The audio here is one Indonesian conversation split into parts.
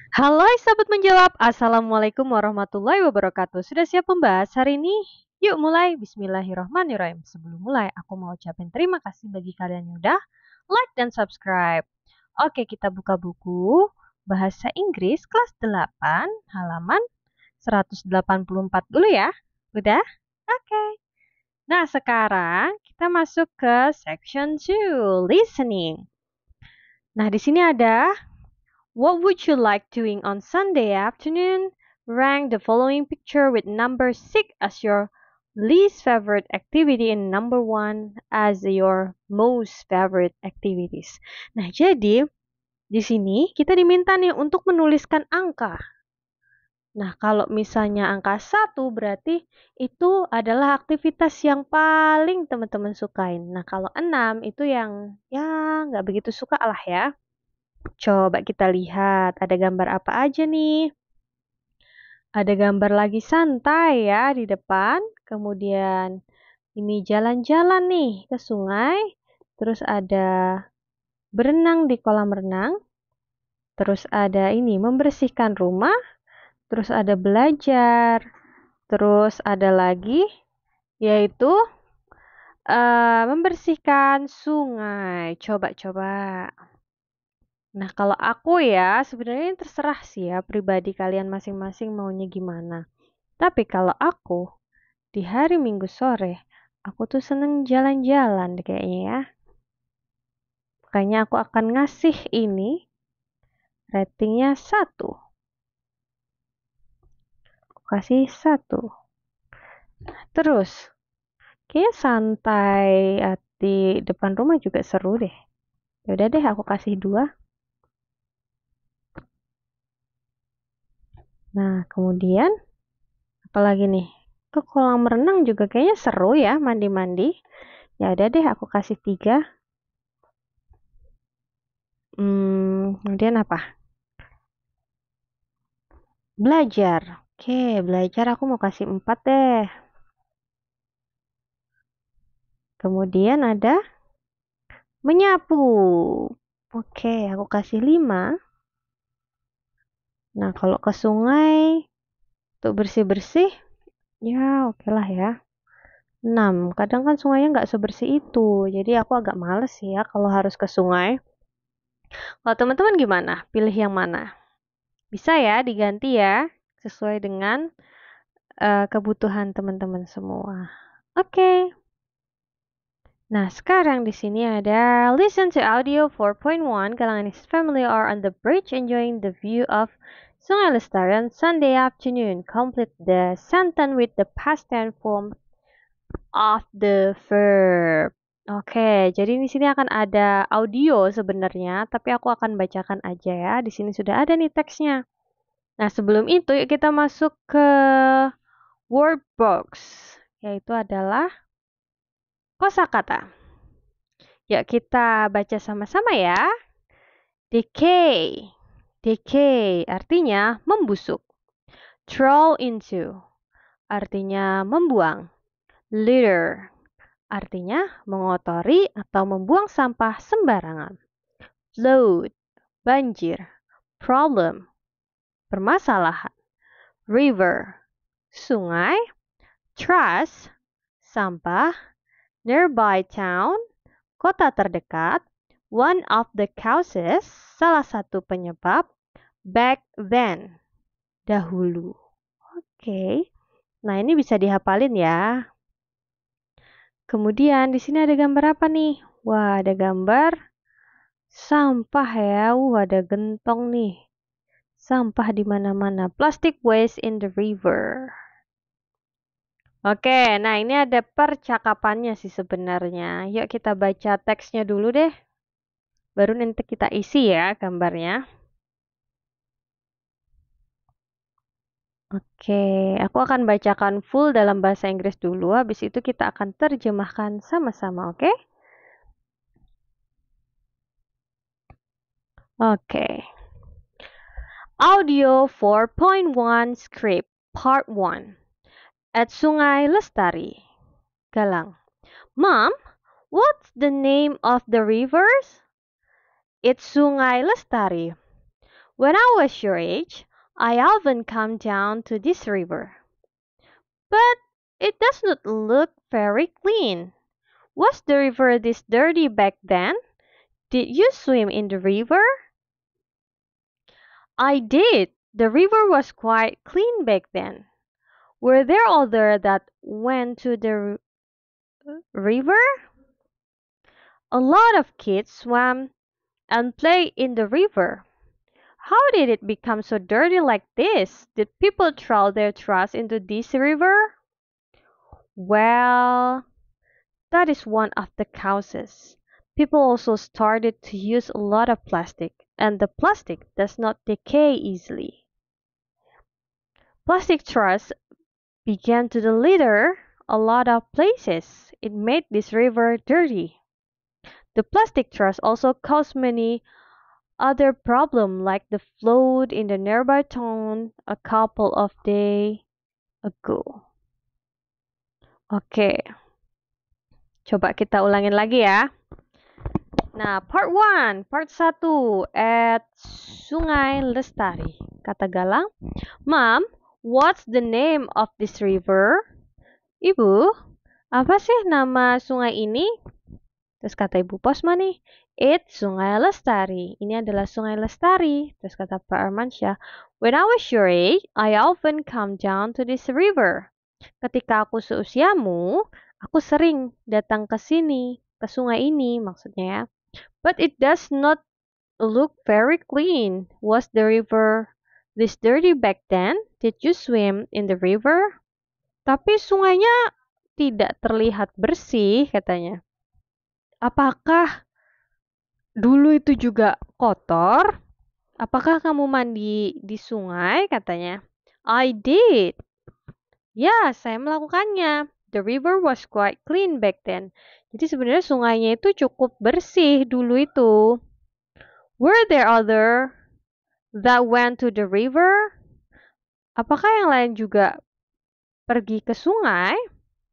Halo sahabat menjawab, Assalamualaikum warahmatullahi wabarakatuh. Sudah siap membahas hari ini? Yuk mulai, Bismillahirrahmanirrahim. Sebelum mulai, aku mau ucapin terima kasih bagi kalian yang udah like dan subscribe. Oke, kita buka buku Bahasa Inggris kelas 8, halaman 184 dulu ya. Udah? Oke. Nah, sekarang kita masuk ke section 2, listening. Nah, di sini ada what would you like doing on Sunday afternoon? Rank the following picture with number 6 as your least favorite activity and number 1 as your most favorite activities. Nah, jadi di sini kita diminta nih untuk menuliskan angka. Nah, kalau misalnya angka 1 berarti itu adalah aktivitas yang paling teman-teman sukain. Nah, kalau 6 itu yang ya nggak begitu suka lah ya. Coba kita lihat, ada gambar apa aja nih? Ada gambar lagi santai ya di depan. Kemudian ini jalan-jalan nih ke sungai. Terus ada berenang di kolam renang. Terus ada ini membersihkan rumah. Terus ada belajar. Terus ada lagi yaitu membersihkan sungai. Coba-coba. Nah, kalau aku ya, sebenarnya ini terserah sih ya, pribadi kalian masing-masing maunya gimana. Tapi kalau aku, di hari Minggu sore, aku tuh seneng jalan-jalan deh kayaknya ya. Makanya aku akan ngasih ini ratingnya 1. Aku kasih 1. Terus, kayaknya santai di depan rumah juga seru deh. Yaudah deh, aku kasih 2. Nah, kemudian, apalagi nih? Ke kolam renang juga kayaknya seru ya, mandi-mandi. Ya udah deh, aku kasih 3. Kemudian apa? Belajar. Oke, belajar aku mau kasih 4 deh. Kemudian ada menyapu. Oke, aku kasih 5. Nah, kalau ke sungai untuk bersih-bersih, ya oke lah ya. 6. Kadang kan sungainya nggak sebersih itu. Jadi aku agak males sih ya kalau harus ke sungai. Kalau teman-teman gimana? Pilih yang mana? Bisa ya diganti ya, sesuai dengan kebutuhan teman-teman semua. Oke. Nah, sekarang di sini ada listen to audio 4.1. Kalangan his family are on the bridge enjoying the view of Sungai Lestari on Sunday afternoon. Complete the sentence with the past tense form of the verb. Oke, jadi di sini akan ada audio sebenarnya, tapi aku akan bacakan aja ya. Di sini sudah ada nih teksnya. Nah, sebelum itu yuk kita masuk ke word box, yaitu adalah kosakata. Yuk kita baca sama-sama ya. Decay. Decay artinya membusuk. Throw into artinya membuang. Litter artinya mengotori atau membuang sampah sembarangan. Flood, banjir. Problem, permasalahan. River, sungai. Trash, sampah. Nearby town, kota terdekat. One of the causes, salah satu penyebab. Back then, dahulu. Oke. Nah, ini bisa dihafalin ya. Kemudian di sini ada gambar apa nih? Wah, ada gambar sampah ya. Ada gentong nih. Sampah di mana-mana. Plastic waste in the river. Oke, nah ini ada percakapannya sih sebenarnya. Yuk kita baca teksnya dulu deh. Baru nanti kita isi ya gambarnya. Oke, aku akan bacakan full dalam bahasa Inggris dulu. Habis itu kita akan terjemahkan sama-sama, oke? Oke. Audio 4.1 Script Part 1 At Sungai Lestari. Galang. Mom, what's the name of the rivers? It's Sungai Lestari. When I was your age, I often come down to this river. But it does not look very clean. Was the river this dirty back then? Did you swim in the river? I did. The river was quite clean back then. Were there others that went to the river? A lot of kids swam and played in the river. How did it become so dirty like this? Did people throw their trash into this river? Well, that is one of the causes. People also started to use a lot of plastic, and the plastic does not decay easily. Plastic trash began to litter a lot of places. It made this river dirty. The plastic trash also caused many other problems like the flood in the nearby town a couple of days ago. Oke, coba kita ulangin lagi ya. Nah, part 1 at Sungai Lestari. Kata Galang, Mom, what's the name of this river? Ibu, apa sih nama sungai ini? Terus kata Ibu Posma nih, it's Sungai Lestari. Ini adalah Sungai Lestari. Terus kata Pak Armansyah, when I was your age, I often come down to this river. Ketika aku seusiamu, aku sering datang ke sini, ke sungai ini maksudnya ya. But it does not look very clean. Was the river this dirty back then? Did you swim in the river? Tapi sungainya tidak terlihat bersih, katanya. Apakah dulu itu juga kotor? Apakah kamu mandi di sungai? Katanya. I did. Ya, saya melakukannya. The river was quite clean back then. Jadi sebenarnya sungainya itu cukup bersih dulu itu. Were there other that went to the river? Apakah yang lain juga pergi ke sungai?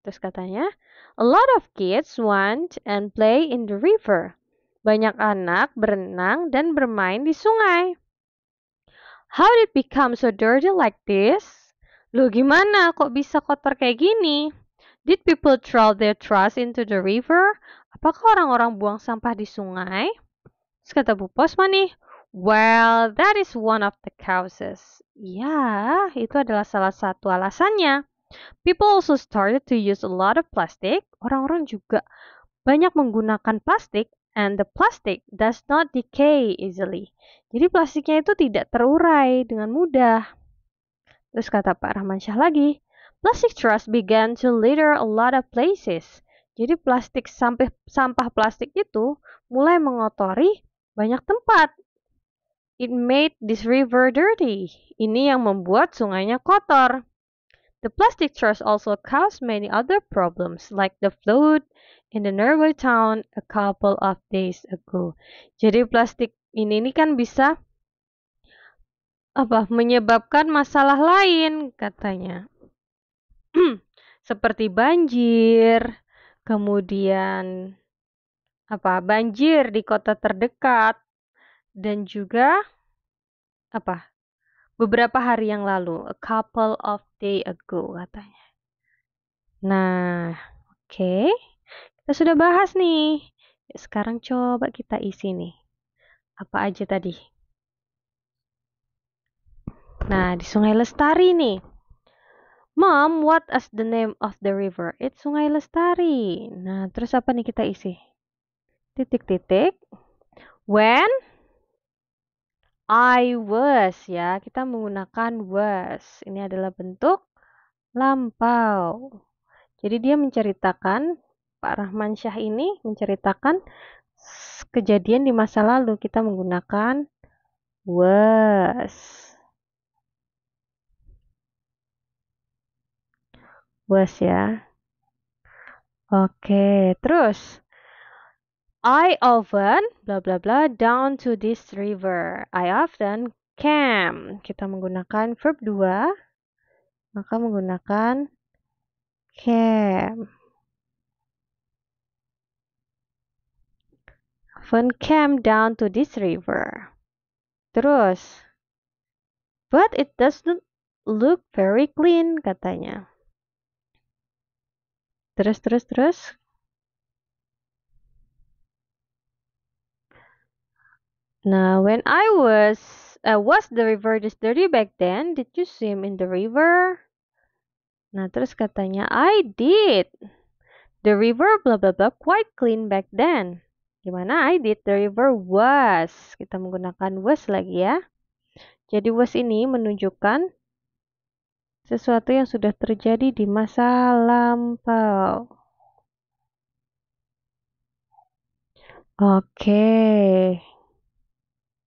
Terus katanya, a lot of kids went and play in the river. Banyak anak berenang dan bermain di sungai. How did it become so dirty like this? Loh gimana kok bisa kotor kayak gini? Did people throw their trash into the river? Apakah orang-orang buang sampah di sungai? Terus kata Bu Posma nih, well, that is one of the causes. Ya, itu adalah salah satu alasannya. People also started to use a lot of plastic. Orang-orang juga banyak menggunakan plastik, and the plastic does not decay easily. Jadi plastiknya itu tidak terurai dengan mudah. Terus kata Pak Rahmansyah lagi, plastic trash began to litter a lot of places. Jadi sampah plastik itu mulai mengotori banyak tempat. It made this river dirty. Ini yang membuat sungainya kotor. The plastic trash also caused many other problems like the flood in the nearby town a couple of days ago. Jadi plastik ini kan bisa menyebabkan masalah lain katanya. Seperti banjir, kemudian banjir di kota terdekat dan juga beberapa hari yang lalu, a couple of days ago katanya. Nah, oke. Kita sudah bahas nih. Sekarang coba kita isi nih. Apa aja tadi? Nah, di Sungai Lestari nih. Mom, what is the name of the river? It's Sungai Lestari. Nah, terus apa nih kita isi? Titik-titik. When I was ya, kita menggunakan was. Ini adalah bentuk lampau. Jadi dia menceritakan, Pak Rahmansyah ini menceritakan kejadian di masa lalu. Kita menggunakan was. Was ya. Oke, terus I often bla bla bla down to this river. I often came. Kita menggunakan verb 2, maka menggunakan came. Often came down to this river. Terus But it doesn't look very clean, katanya. Terus. Now, when I was the river this dirty back then? Did you swim in the river? Nah, terus katanya, I did. The river blah blah blah quite clean back then. Gimana? I did. The river was. Kita menggunakan was lagi ya. Jadi was ini menunjukkan sesuatu yang sudah terjadi di masa lampau. Oke.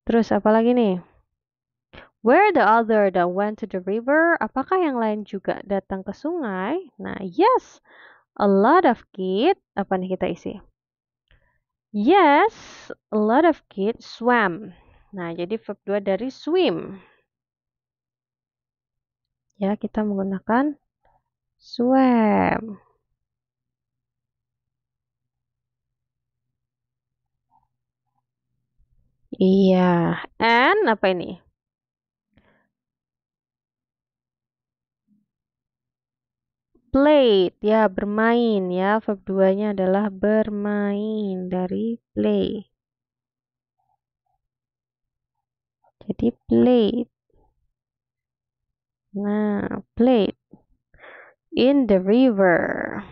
Terus apa lagi nih? Where the other that went to the river? Apakah yang lain juga datang ke sungai? Nah, yes. A lot of kids. Apa nih kita isi? Yes, a lot of kids swam. Nah, jadi verb 2 dari swim. Ya, kita menggunakan swam. Iya. And apa ini? Played. Ya, bermain ya. Verb 2-nya adalah bermain dari play. Jadi played. Nah, played in the river.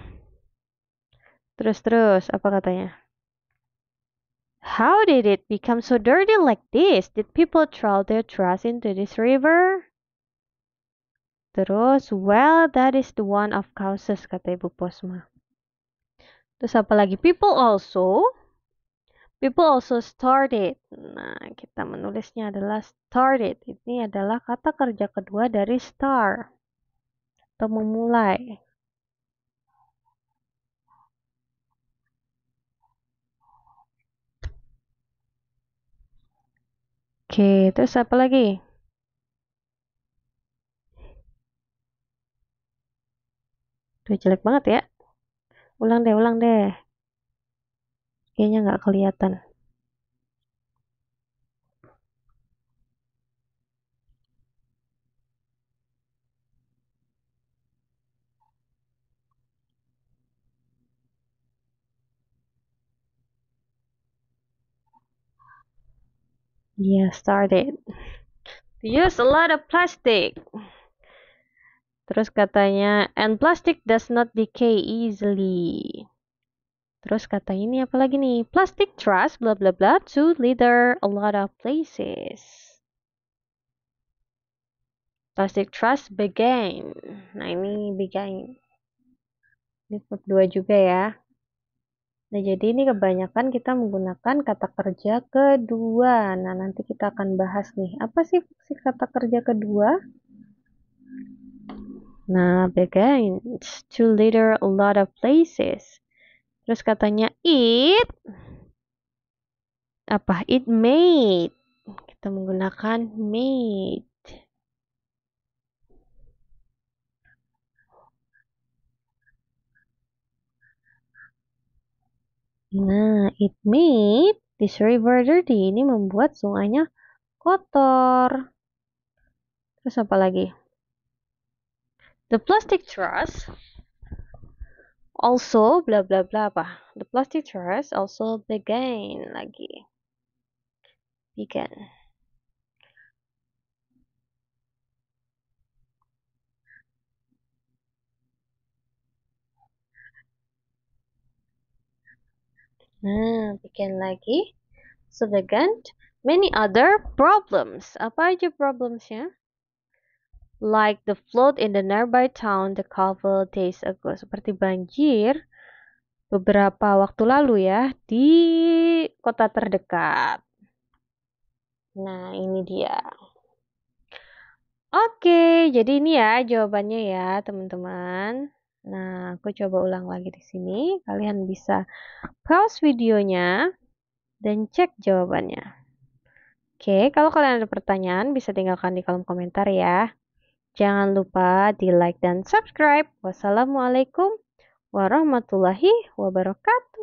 Terus, apa katanya? How did it become so dirty like this? Did people throw their trash into this river? Terus, well, that is the one of causes, kata Ibu Posma. Terus apa lagi? People also started. Nah, kita menulisnya adalah started. Ini adalah kata kerja kedua dari start atau memulai. Oke, terus apa lagi? Udah jelek banget ya. Ulang deh. Kayaknya nggak kelihatan. Yeah, started. Use a lot of plastic. Terus katanya, and plastic does not decay easily. Terus kata ini apa lagi nih? Plastic trash bla bla bla to litter a lot of places. Plastic trash began. Nah, ini began. Ini verb 2 juga ya. Nah, jadi ini kebanyakan kita menggunakan kata kerja kedua. Nah, nanti kita akan bahas nih. Apa sih fungsi kata kerja kedua? Nah, began to litter a lot of places. Terus katanya it apa? It made. Kita menggunakan made. Nah, it made this river dirty. Ini membuat sungainya kotor. Terus apa lagi? The plastic trash also bla bla bla apa? The plastic trash also began lagi. Began. Nah, began lagi. So began many other problems. Apa aja problemsnya? Like the flood in the nearby town the couple days ago. Seperti banjir beberapa waktu lalu ya di kota terdekat. Nah, ini dia. Oke, jadi ini ya jawabannya ya, teman-teman. Nah, aku coba ulang lagi di sini. Kalian bisa pause videonya dan cek jawabannya. Oke, kalau kalian ada pertanyaan bisa tinggalkan di kolom komentar ya. Jangan lupa di like dan subscribe. Wassalamualaikum warahmatullahi wabarakatuh.